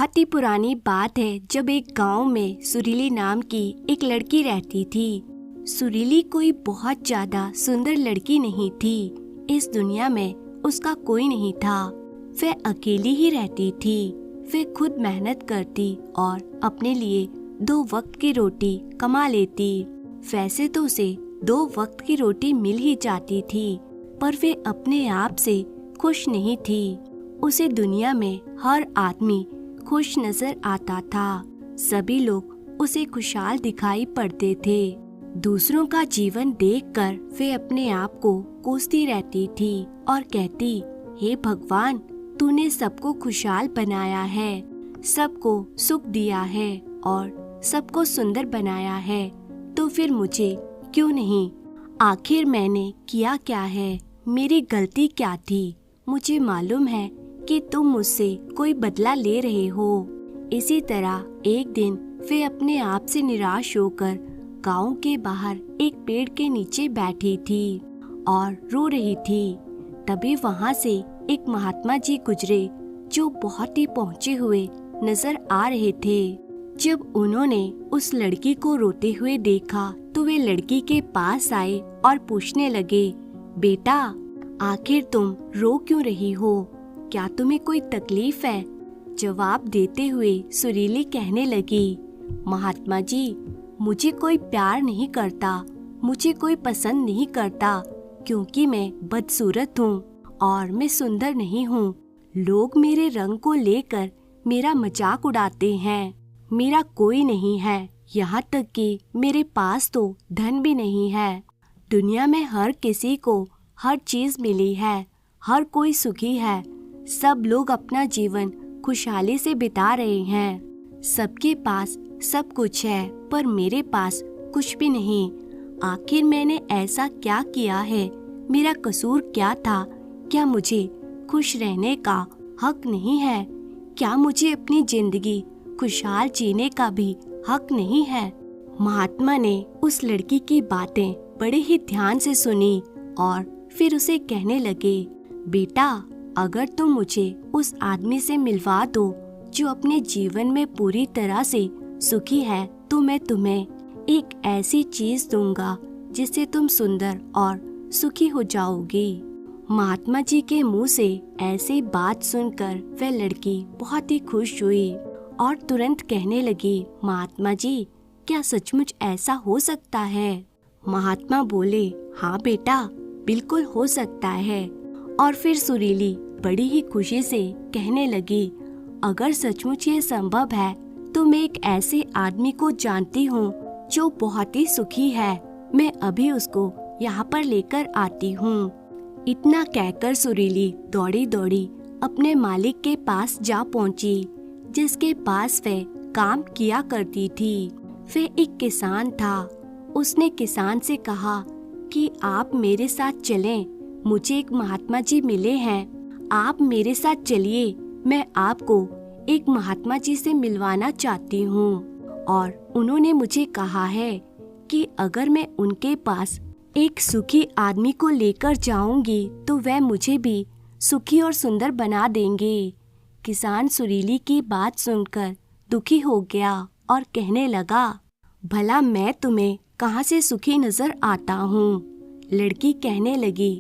बहुत ही पुरानी बात है जब एक गांव में सुरीली नाम की एक लड़की रहती थी। सुरीली कोई बहुत ज्यादा सुंदर लड़की नहीं थी। इस दुनिया में उसका कोई नहीं था। वह अकेली ही रहती थी। वह खुद मेहनत करती और अपने लिए 2 वक्त की रोटी कमा लेती। वैसे तो उसे 2 वक्त की रोटी मिल ही जाती थी, पर वे अपने आप से खुश नहीं थी। उसे दुनिया में हर आदमी खुश नजर आता था। सभी लोग उसे खुशहाल दिखाई पड़ते थे। दूसरों का जीवन देखकर वे अपने आप को कोसती रहती थी और कहती, हे भगवान, तूने सबको खुशहाल बनाया है, सबको सुख दिया है और सबको सुंदर बनाया है, तो फिर मुझे क्यों नहीं? आखिर मैंने किया क्या है? मेरी गलती क्या थी? मुझे मालूम है कि तुम मुझसे कोई बदला ले रहे हो। इसी तरह एक दिन वे अपने आप से निराश होकर गांव के बाहर एक पेड़ के नीचे बैठी थी और रो रही थी। तभी वहां से एक महात्मा जी गुजरे जो बहुत ही पहुंचे हुए नजर आ रहे थे। जब उन्होंने उस लड़की को रोते हुए देखा तो वे लड़की के पास आए और पूछने लगे, बेटा, आखिर तुम रो क्यों रही हो? क्या तुम्हें कोई तकलीफ है? जवाब देते हुए सुरीली कहने लगी, महात्मा जी, मुझे कोई प्यार नहीं करता, मुझे कोई पसंद नहीं करता, क्योंकि मैं बदसूरत हूँ और मैं सुंदर नहीं हूँ। लोग मेरे रंग को लेकर मेरा मजाक उड़ाते हैं। मेरा कोई नहीं है, यहाँ तक कि मेरे पास तो धन भी नहीं है। दुनिया में हर किसी को हर चीज मिली है, हर कोई सुखी है, सब लोग अपना जीवन खुशहाली से बिता रहे हैं। सबके पास सब कुछ है, पर मेरे पास कुछ भी नहीं। आखिर मैंने ऐसा क्या किया है? मेरा कसूर क्या था? क्या मुझे खुश रहने का हक नहीं है? क्या मुझे अपनी जिंदगी खुशहाल जीने का भी हक नहीं है? महात्मा ने उस लड़की की बातें बड़े ही ध्यान से सुनी और फिर उसे कहने लगे, बेटा, अगर तुम मुझे उस आदमी से मिलवा दो जो अपने जीवन में पूरी तरह से सुखी है, तो मैं तुम्हें एक ऐसी चीज दूंगा जिससे तुम सुंदर और सुखी हो जाओगी। महात्मा जी के मुंह से ऐसी बात सुनकर वह लड़की बहुत ही खुश हुई और तुरंत कहने लगी, महात्मा जी, क्या सचमुच ऐसा हो सकता है? महात्मा बोले, हाँ बेटा, बिल्कुल हो सकता है। और फिर सुरीली बड़ी ही खुशी से कहने लगी, अगर सचमुच ये संभव है तो मैं एक ऐसे आदमी को जानती हूँ जो बहुत ही सुखी है। मैं अभी उसको यहाँ पर लेकर आती हूँ। इतना कहकर सुरीली दौड़ी दौड़ी अपने मालिक के पास जा पहुँची, जिसके पास वह काम किया करती थी। वह एक किसान था। उसने किसान से कहा कि आप मेरे साथ चलें, मुझे एक महात्मा जी मिले हैं, आप मेरे साथ चलिए, मैं आपको एक महात्मा जी से मिलवाना चाहती हूँ और उन्होंने मुझे कहा है कि अगर मैं उनके पास एक सुखी आदमी को लेकर जाऊंगी तो वह मुझे भी सुखी और सुंदर बना देंगे। किसान सुरीली की बात सुनकर दुखी हो गया और कहने लगा, भला मैं तुम्हें कहाँ से सुखी नजर आता हूँ? लड़की कहने लगी,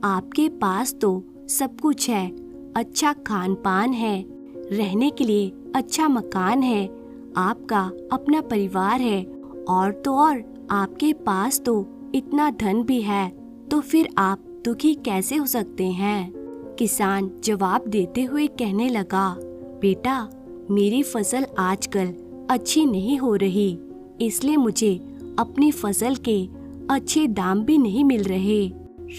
आपके पास तो सब कुछ है, अच्छा खान पान है, रहने के लिए अच्छा मकान है, आपका अपना परिवार है और तो और आपके पास तो इतना धन भी है, तो फिर आप दुखी कैसे हो सकते हैं? किसान जवाब देते हुए कहने लगा, बेटा, मेरी फसल आजकल अच्छी नहीं हो रही, इसलिए मुझे अपनी फसल के अच्छे दाम भी नहीं मिल रहे।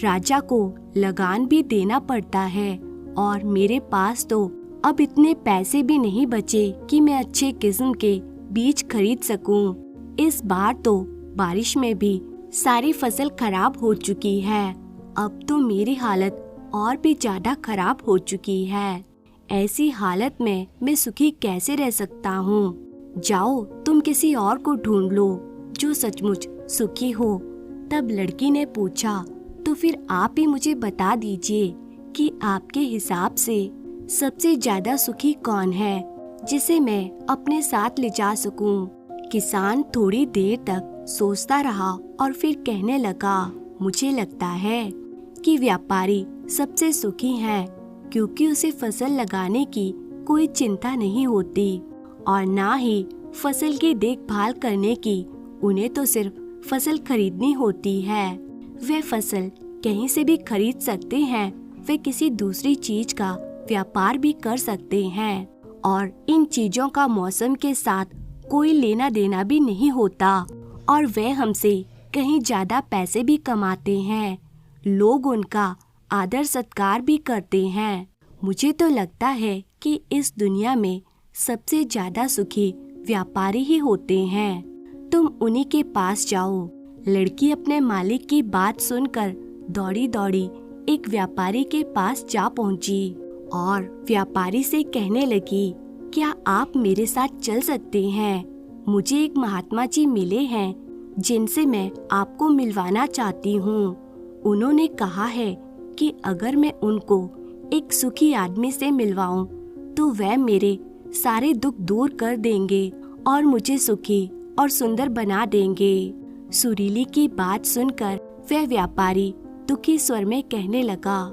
राजा को लगान भी देना पड़ता है और मेरे पास तो अब इतने पैसे भी नहीं बचे कि मैं अच्छे किस्म के बीज खरीद सकूं। इस बार तो बारिश में भी सारी फसल खराब हो चुकी है। अब तो मेरी हालत और भी ज्यादा खराब हो चुकी है। ऐसी हालत में मैं सुखी कैसे रह सकता हूँ? जाओ, तुम किसी और को ढूंढ लो जो सचमुच सुखी हो। तब लड़की ने पूछा, तो फिर आप ही मुझे बता दीजिए कि आपके हिसाब से सबसे ज्यादा सुखी कौन है? जिसे मैं अपने साथ ले जा सकूं। किसान थोड़ी देर तक सोचता रहा और फिर कहने लगा, मुझे लगता है कि व्यापारी सबसे सुखी है, क्योंकि उसे फसल लगाने की कोई चिंता नहीं होती और ना ही फसल की देखभाल करने की। उन्हें तो सिर्फ फसल खरीदनी होती है। वे फसल कहीं से भी खरीद सकते हैं। वे किसी दूसरी चीज का व्यापार भी कर सकते हैं और इन चीजों का मौसम के साथ कोई लेना देना भी नहीं होता और वे हमसे कहीं ज्यादा पैसे भी कमाते हैं। लोग उनका आदर सत्कार भी करते हैं। मुझे तो लगता है कि इस दुनिया में सबसे ज्यादा सुखी व्यापारी ही होते हैं। तुम उन्हीं के पास जाओ। लड़की अपने मालिक की बात सुनकर दौड़ी दौड़ी एक व्यापारी के पास जा पहुंची और व्यापारी से कहने लगी, क्या आप मेरे साथ चल सकते हैं? मुझे एक महात्मा जी मिले हैं जिनसे मैं आपको मिलवाना चाहती हूँ। उन्होंने कहा है कि अगर मैं उनको एक सुखी आदमी से मिलवाऊं तो वह मेरे सारे दुख दूर कर देंगे और मुझे सुखी और सुंदर बना देंगे। सुरीली की बात सुनकर वह व्यापारी दुखी स्वर में कहने लगा,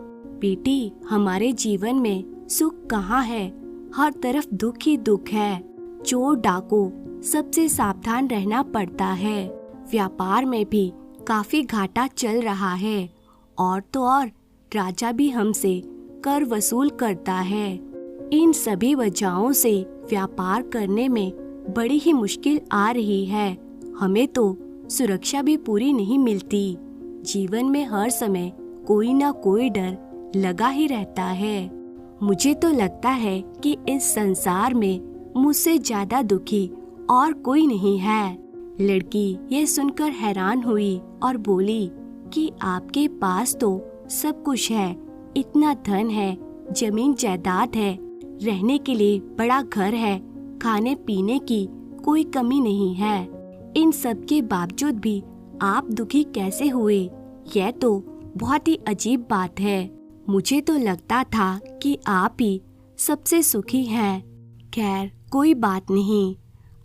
बेटी, हमारे जीवन में सुख कहाँ है? हर तरफ दुख ही दुख है। चोर डाकू सबसे सावधान रहना पड़ता है। व्यापार में भी काफी घाटा चल रहा है और तो और राजा भी हमसे कर वसूल करता है। इन सभी वजहों से व्यापार करने में बड़ी ही मुश्किल आ रही है। हमें तो सुरक्षा भी पूरी नहीं मिलती। जीवन में हर समय कोई ना कोई डर लगा ही रहता है। मुझे तो लगता है कि इस संसार में मुझसे ज्यादा दुखी और कोई नहीं है। लड़की ये सुनकर हैरान हुई और बोली कि आपके पास तो सब कुछ है, इतना धन है, जमीन जायदाद है, रहने के लिए बड़ा घर है, खाने पीने की कोई कमी नहीं है। इन सब के बावजूद भी आप दुखी कैसे हुए? यह तो बहुत ही अजीब बात है। मुझे तो लगता था कि आप ही सबसे सुखी हैं। खैर, कोई बात नहीं।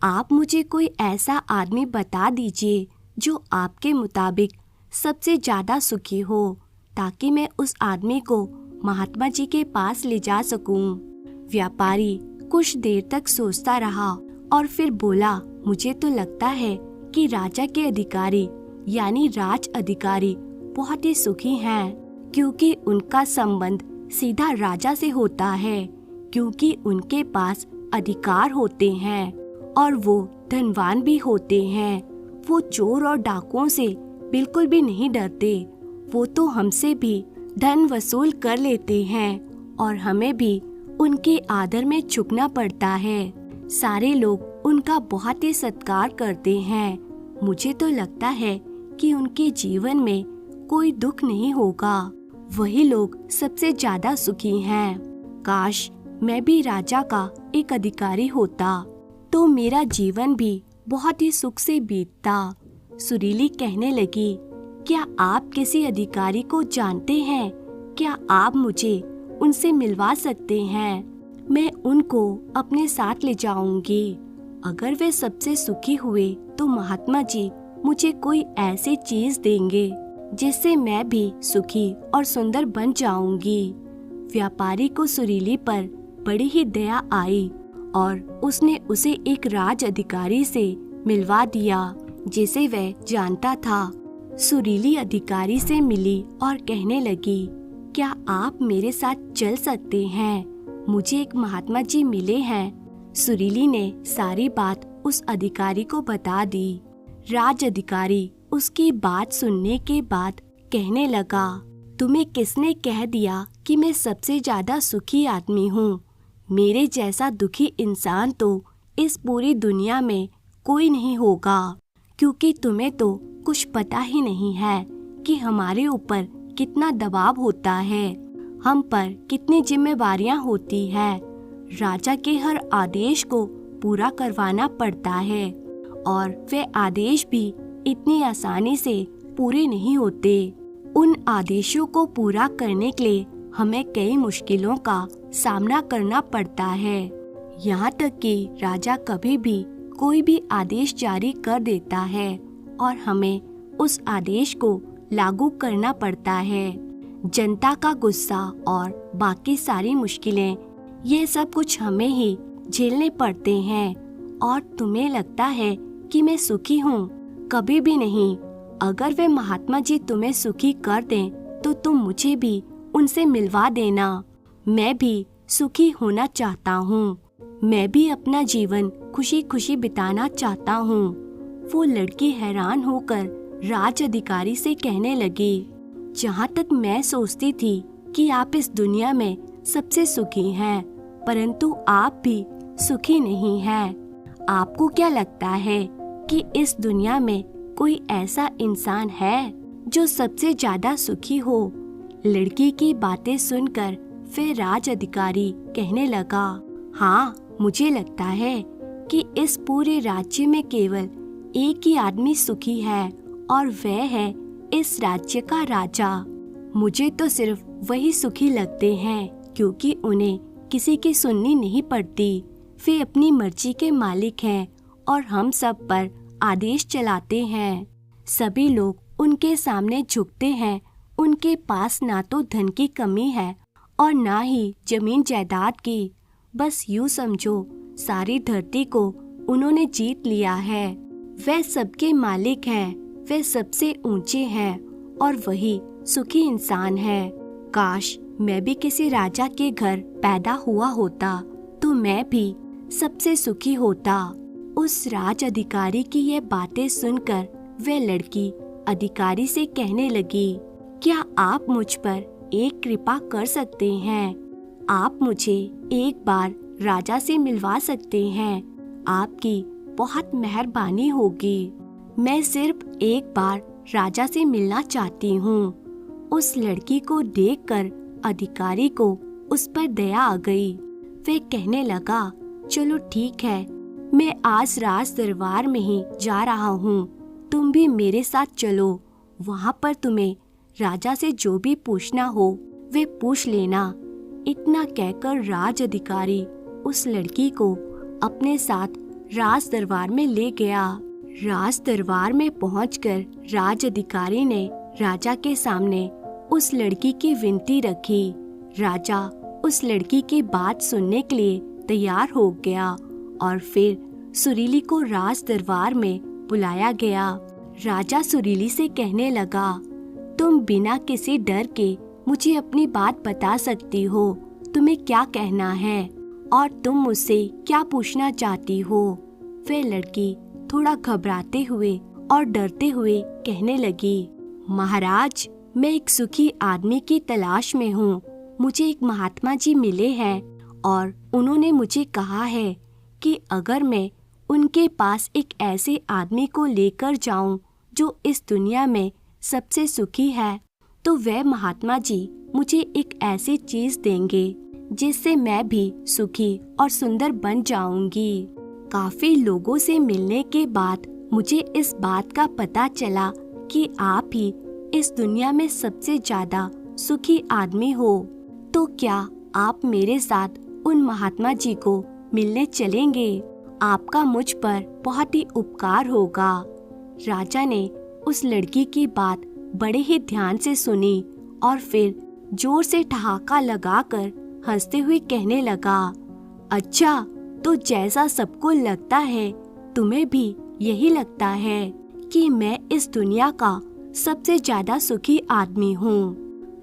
आप मुझे कोई ऐसा आदमी बता दीजिए जो आपके मुताबिक सबसे ज्यादा सुखी हो, ताकि मैं उस आदमी को महात्मा जी के पास ले जा सकूं। व्यापारी कुछ देर तक सोचता रहा और फिर बोला, मुझे तो लगता है कि राजा के अधिकारी यानी राज अधिकारी बहुत ही सुखी हैं, क्योंकि उनका संबंध सीधा राजा से होता है, क्योंकि उनके पास अधिकार होते हैं और वो धनवान भी होते हैं। वो चोर और डाकुओं से बिल्कुल भी नहीं डरते। वो तो हमसे भी धन वसूल कर लेते हैं और हमें भी उनके आदर में झुकना पड़ता है। सारे लोग उनका बहुत ही सत्कार करते हैं। मुझे तो लगता है कि उनके जीवन में कोई दुख नहीं होगा। वही लोग सबसे ज्यादा सुखी हैं। काश मैं भी राजा का एक अधिकारी होता तो मेरा जीवन भी बहुत ही सुख से बीतता। सुरीली कहने लगी, क्या आप किसी अधिकारी को जानते हैं? क्या आप मुझे उनसे मिलवा सकते हैं? मैं उनको अपने साथ ले जाऊंगी। अगर वे सबसे सुखी हुए तो महात्मा जी मुझे कोई ऐसी चीज देंगे जिससे मैं भी सुखी और सुंदर बन जाऊंगी। व्यापारी को सुरीली पर बड़ी ही दया आई और उसने उसे एक राज अधिकारी से मिलवा दिया जिसे वह जानता था। सुरीली अधिकारी से मिली और कहने लगी, क्या आप मेरे साथ चल सकते हैं? मुझे एक महात्मा जी मिले हैं। सुरीली ने सारी बात उस अधिकारी को बता दी। राज अधिकारी उसकी बात सुनने के बाद कहने लगा, तुम्हें किसने कह दिया कि मैं सबसे ज्यादा सुखी आदमी हूँ? मेरे जैसा दुखी इंसान तो इस पूरी दुनिया में कोई नहीं होगा, क्योंकि तुम्हें तो कुछ पता ही नहीं है कि हमारे ऊपर कितना दबाव होता है, हम पर कितनी जिम्मेवारियां होती है। राजा के हर आदेश को पूरा करवाना पड़ता है और वे आदेश भी इतनी आसानी से पूरे नहीं होते। उन आदेशों को पूरा करने के लिए हमें कई मुश्किलों का सामना करना पड़ता है। यहाँ तक कि राजा कभी भी कोई भी आदेश जारी कर देता है और हमें उस आदेश को लागू करना पड़ता है। जनता का गुस्सा और बाकी सारी मुश्किलें, ये सब कुछ हमें ही झेलने पड़ते हैं। और तुम्हें लगता है कि मैं सुखी हूँ? कभी भी नहीं। अगर वे महात्मा जी तुम्हें सुखी कर दें तो तुम मुझे भी उनसे मिलवा देना। मैं भी सुखी होना चाहता हूँ। मैं भी अपना जीवन खुशी खुशी बिताना चाहता हूँ। वो लड़की हैरान होकर राज अधिकारी से कहने लगी, जहाँ तक मैं सोचती थी कि आप इस दुनिया में सबसे सुखी हैं, परंतु आप भी सुखी नहीं हैं। आपको क्या लगता है कि इस दुनिया में कोई ऐसा इंसान है जो सबसे ज्यादा सुखी हो? लड़की की बातें सुनकर फिर राज अधिकारी कहने लगा, हाँ, मुझे लगता है कि इस पूरे राज्य में केवल एक ही आदमी सुखी है और वह है इस राज्य का राजा। मुझे तो सिर्फ वही सुखी लगते हैं क्योंकि उन्हें किसी की सुननी नहीं पड़ती। वे अपनी मर्जी के मालिक हैं और हम सब पर आदेश चलाते हैं। सभी लोग उनके सामने झुकते हैं। उनके पास ना तो धन की कमी है और ना ही जमीन जायदाद की। बस यूँ समझो, सारी धरती को उन्होंने जीत लिया है। वह सबके मालिक हैं, वे सबसे ऊंचे हैं और वही सुखी इंसान है। काश मैं भी किसी राजा के घर पैदा हुआ होता तो मैं भी सबसे सुखी होता। उस राज अधिकारी की ये बातें सुनकर वह लड़की अधिकारी से कहने लगी, क्या आप मुझ पर एक कृपा कर सकते हैं? आप मुझे एक बार राजा से मिलवा सकते हैं? आपकी बहुत मेहरबानी होगी। मैं सिर्फ एक बार राजा से मिलना चाहती हूँ। उस लड़की को देखकर अधिकारी को उस पर दया आ गई। वह कहने लगा, चलो ठीक है, मैं आज राज दरबार में ही जा रहा हूँ, तुम भी मेरे साथ चलो। वहाँ पर तुम्हें राजा से जो भी पूछना हो वे पूछ लेना। इतना कहकर राज अधिकारी उस लड़की को अपने साथ राज दरबार में ले गया। राज दरबार में पहुंचकर राज अधिकारी ने राजा के सामने उस लड़की की विनती रखी। राजा उस लड़की की बात सुनने के लिए तैयार हो गया और फिर सुरीली को राज दरबार में बुलाया गया। राजा सुरीली से कहने लगा, तुम बिना किसी डर के मुझे अपनी बात बता सकती हो। तुम्हें क्या कहना है और तुम मुझसे क्या पूछना चाहती हो? वह लड़की थोड़ा घबराते हुए और डरते हुए कहने लगी, महाराज, मैं एक सुखी आदमी की तलाश में हूँ। मुझे एक महात्मा जी मिले हैं और उन्होंने मुझे कहा है कि अगर मैं उनके पास एक ऐसे आदमी को लेकर जाऊं जो इस दुनिया में सबसे सुखी है, तो वह महात्मा जी मुझे एक ऐसी चीज देंगे जिससे मैं भी सुखी और सुंदर बन जाऊंगी। काफी लोगों से मिलने के बाद मुझे इस बात का पता चला कि आप ही इस दुनिया में सबसे ज्यादा सुखी आदमी हो। तो क्या आप मेरे साथ उन महात्मा जी को मिलने चलेंगे? आपका मुझ पर बहुत ही उपकार होगा। राजा ने उस लड़की की बात बड़े ही ध्यान से सुनी और फिर जोर से ठहाका लगाकर हंसते हुए कहने लगा, अच्छा, तो जैसा सबको लगता है तुम्हें भी यही लगता है कि मैं इस दुनिया का सबसे ज्यादा सुखी आदमी हूँ।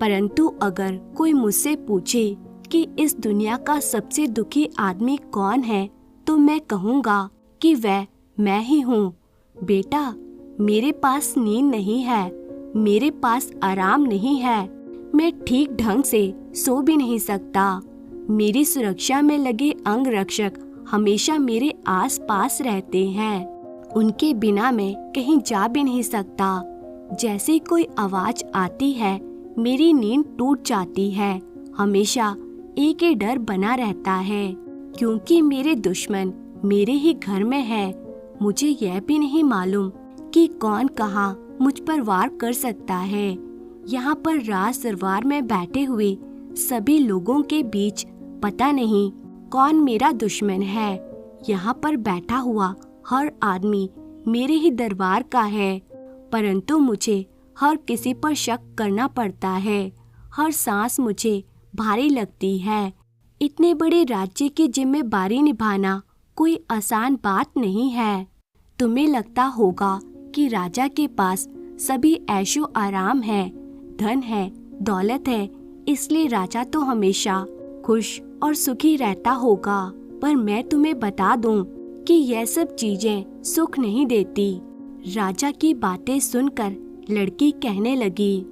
परंतु अगर कोई मुझसे पूछे कि इस दुनिया का सबसे दुखी आदमी कौन है, तो मैं कहूँगा कि वह मैं ही हूँ। बेटा, मेरे पास नींद नहीं है, मेरे पास आराम नहीं है, मैं ठीक ढंग से सो भी नहीं सकता। मेरी सुरक्षा में लगे अंग रक्षक हमेशा मेरे आस पास रहते हैं। उनके बिना मैं कहीं जा भी नहीं सकता। जैसे कोई आवाज आती है मेरी नींद टूट जाती है। हमेशा एक ही डर बना रहता है क्योंकि मेरे दुश्मन मेरे ही घर में है। मुझे यह भी नहीं मालूम कि कौन कहाँ मुझ पर वार कर सकता है। यहाँ पर राज दरबार में बैठे हुए सभी लोगों के बीच पता नहीं कौन मेरा दुश्मन है। यहाँ पर बैठा हुआ हर आदमी मेरे ही दरबार का है, परंतु मुझे हर किसी पर शक करना पड़ता है। हर सांस मुझे भारी लगती है। इतने बड़े राज्य की जिम्मेदारी निभाना कोई आसान बात नहीं है। तुम्हें लगता होगा कि राजा के पास सभी ऐशो आराम है, धन है, दौलत है, इसलिए राजा तो हमेशा खुश और सुखी रहता होगा। पर मैं तुम्हें बता दूं कि यह सब चीजें सुख नहीं देती। राजा की बातें सुनकर लड़की कहने लगी,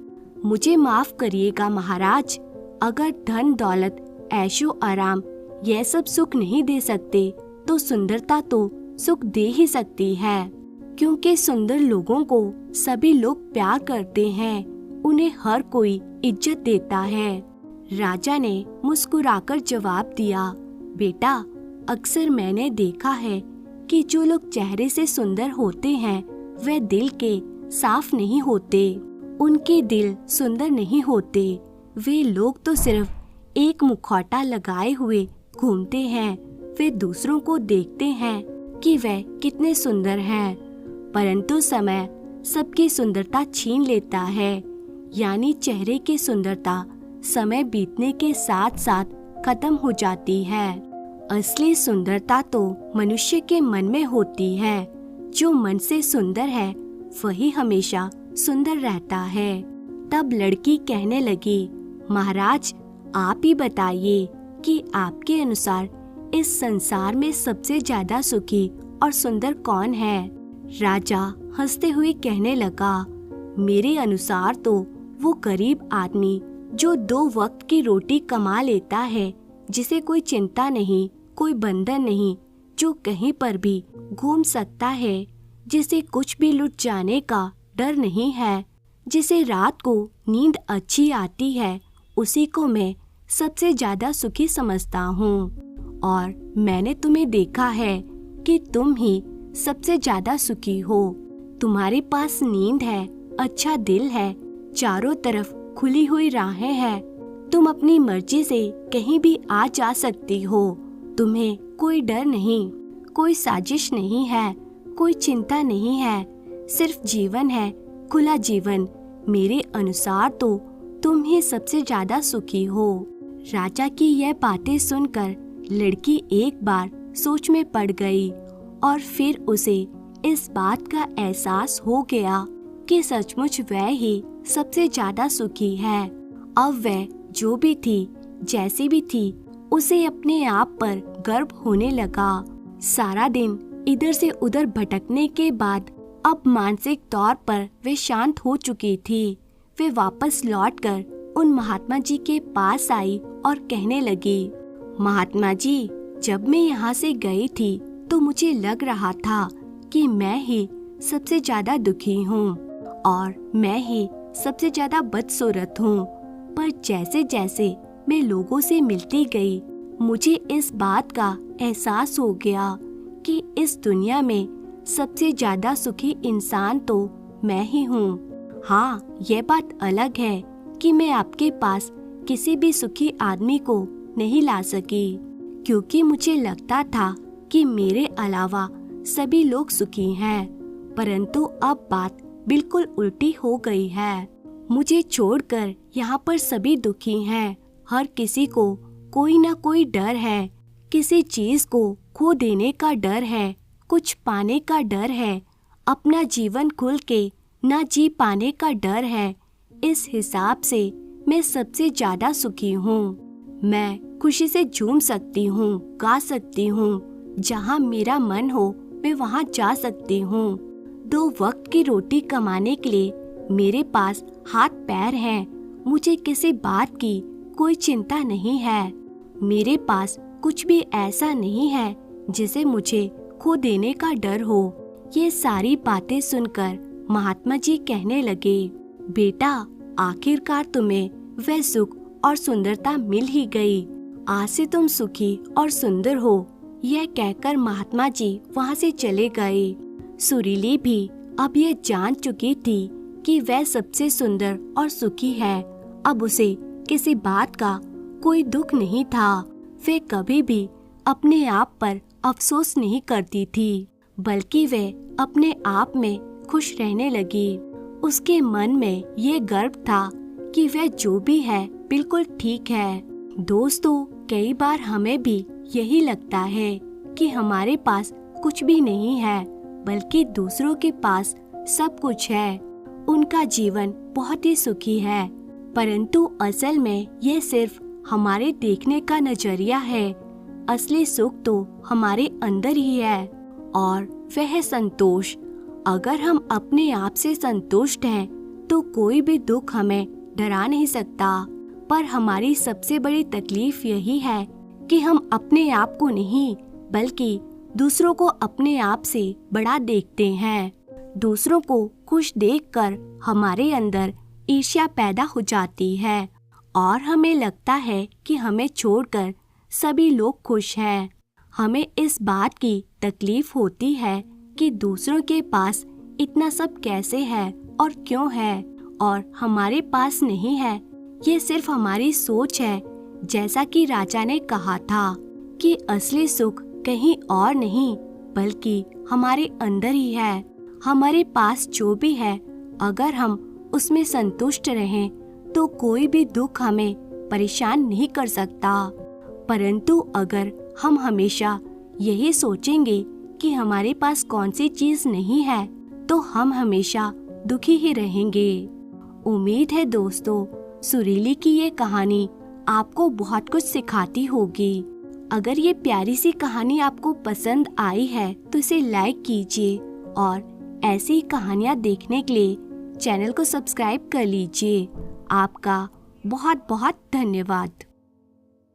मुझे माफ करिएगा महाराज, अगर धन दौलत ऐशो आराम यह सब सुख नहीं दे सकते तो सुंदरता तो सुख दे ही सकती है, क्योंकि सुंदर लोगों को सभी लोग प्यार करते हैं, उन्हें हर कोई इज्जत देता है। राजा ने मुस्कुराकर जवाब दिया, बेटा, अक्सर मैंने देखा है कि जो लोग चेहरे से सुंदर होते हैं वे दिल के साफ नहीं होते। उनके दिल सुंदर नहीं होते। वे लोग तो सिर्फ एक मुखौटा लगाए हुए घूमते हैं। वे दूसरों को देखते हैं कि वे कितने सुंदर हैं, परंतु समय सबकी सुंदरता छीन लेता है। यानी चेहरे की सुंदरता समय बीतने के साथ साथ खत्म हो जाती है। असली सुंदरता तो मनुष्य के मन में होती है। जो मन से सुंदर है वही हमेशा सुंदर रहता है। तब लड़की कहने लगी, महाराज, आप ही बताइए कि आपके अनुसार इस संसार में सबसे ज्यादा सुखी और सुंदर कौन है। राजा हंसते हुए कहने लगा, मेरे अनुसार तो वो गरीब आदमी जो 2 वक्त की रोटी कमा लेता है, जिसे कोई चिंता नहीं, कोई बंधन नहीं, जो कहीं पर भी घूम सकता है, जिसे कुछ भी लुट जाने का डर नहीं है, जिसे रात को नींद अच्छी आती है, उसी को मैं सबसे ज्यादा सुखी समझता हूँ। और मैंने तुम्हें देखा है कि तुम ही सबसे ज्यादा सुखी हो। तुम्हारे पास नींद है, अच्छा दिल है, चारों तरफ खुली हुई राहें हैं। तुम अपनी मर्जी से कहीं भी आ जा सकती हो। तुम्हें कोई डर नहीं, कोई साजिश नहीं है, कोई चिंता नहीं है, सिर्फ जीवन है, खुला जीवन। मेरे अनुसार तो तुम ही सबसे ज्यादा सुखी हो। राजा की यह बातें सुनकर लड़की एक बार सोच में पड़ गई और फिर उसे इस बात का एहसास हो गया कि सचमुच वह ही सबसे ज्यादा सुखी है। अब वह जो भी थी, जैसी भी थी, उसे अपने आप पर गर्व होने लगा। सारा दिन इधर से उधर भटकने के बाद अब मानसिक तौर पर वे शांत हो चुकी थी। वे वापस लौटकर उन महात्मा जी के पास आई और कहने लगी, महात्मा जी, जब मैं यहाँ से गई थी तो मुझे लग रहा था कि मैं ही सबसे ज्यादा दुखी हूँ और मैं ही सबसे ज्यादा बदसूरत हूँ। पर जैसे जैसे मैं लोगों से मिलती गई, मुझे इस बात का एहसास हो गया कि इस दुनिया में सबसे ज्यादा सुखी इंसान तो मैं ही हूँ। हाँ, यह बात अलग है कि मैं आपके पास किसी भी सुखी आदमी को नहीं ला सकी, क्योंकि मुझे लगता था कि मेरे अलावा सभी लोग सुखी हैं, परंतु अब बात बिल्कुल उल्टी हो गई है। मुझे छोड़कर यहाँ पर सभी दुखी हैं। हर किसी को कोई ना कोई डर है, किसी चीज को खो देने का डर है, कुछ पाने का डर है, अपना जीवन खुल के ना जी पाने का डर है। इस हिसाब से मैं सबसे ज्यादा सुखी हूँ। मैं खुशी से झूम सकती हूँ, गा सकती हूँ, जहाँ मेरा मन हो मैं वहाँ जा सकती हूँ। 2 वक्त की रोटी कमाने के लिए मेरे पास हाथ पैर हैं। मुझे किसी बात की कोई चिंता नहीं है। मेरे पास कुछ भी ऐसा नहीं है जिसे मुझे खो देने का डर हो। ये सारी बातें सुनकर महात्मा जी कहने लगे, बेटा, आखिरकार तुम्हें वह सुख और सुंदरता मिल ही गई। आज से तुम सुखी और सुंदर हो। यह कहकर महात्मा जी वहाँ से चले गए। सुरीली भी अब यह जान चुकी थी कि वह सबसे सुंदर और सुखी है। अब उसे किसी बात का कोई दुख नहीं था। वे कभी भी अपने आप पर अफसोस नहीं करती थी, बल्कि वे अपने आप में खुश रहने लगी। उसके मन में ये गर्व था कि वह जो भी है बिल्कुल ठीक है। दोस्तों, कई बार हमें भी यही लगता है कि हमारे पास कुछ भी नहीं है, बल्कि दूसरों के पास सब कुछ है। उनका जीवन बहुत ही सुखी है, परंतु असल में ये सिर्फ हमारे देखने का नजरिया है। असली सुख तो हमारे अंदर ही है, और वह है संतोष। अगर हम अपने आप से संतुष्ट हैं, तो कोई भी दुख हमें डरा नहीं सकता। पर हमारी सबसे बड़ी तकलीफ यही है कि हम अपने आप को नहीं, बल्कि दूसरों को अपने आप से बड़ा देखते हैं। दूसरों को खुश देखकर हमारे अंदर ईर्ष्या पैदा हो जाती है, और हमें लगता है कि हमें छोड़कर सभी लोग खुश हैं। हमें इस बात की तकलीफ होती है कि दूसरों के पास इतना सब कैसे है और क्यों है, और हमारे पास नहीं है। ये सिर्फ हमारी सोच है। जैसा कि राजा ने कहा था कि असली सुख कहीं और नहीं, बल्कि हमारे अंदर ही है। हमारे पास जो भी है, अगर हम उसमें संतुष्ट रहें, तो कोई भी दुख हमें परेशान नहीं कर सकता। परंतु अगर हम हमेशा यही सोचेंगे कि हमारे पास कौन सी चीज नहीं है, तो हम हमेशा दुखी ही रहेंगे। उम्मीद है दोस्तों, सुरीली की ये कहानी आपको बहुत कुछ सिखाती होगी। अगर ये प्यारी सी कहानी आपको पसंद आई है, तो इसे लाइक कीजिए, और ऐसी कहानियाँ देखने के लिए चैनल को सब्सक्राइब कर लीजिए। आपका बहुत बहुत धन्यवाद।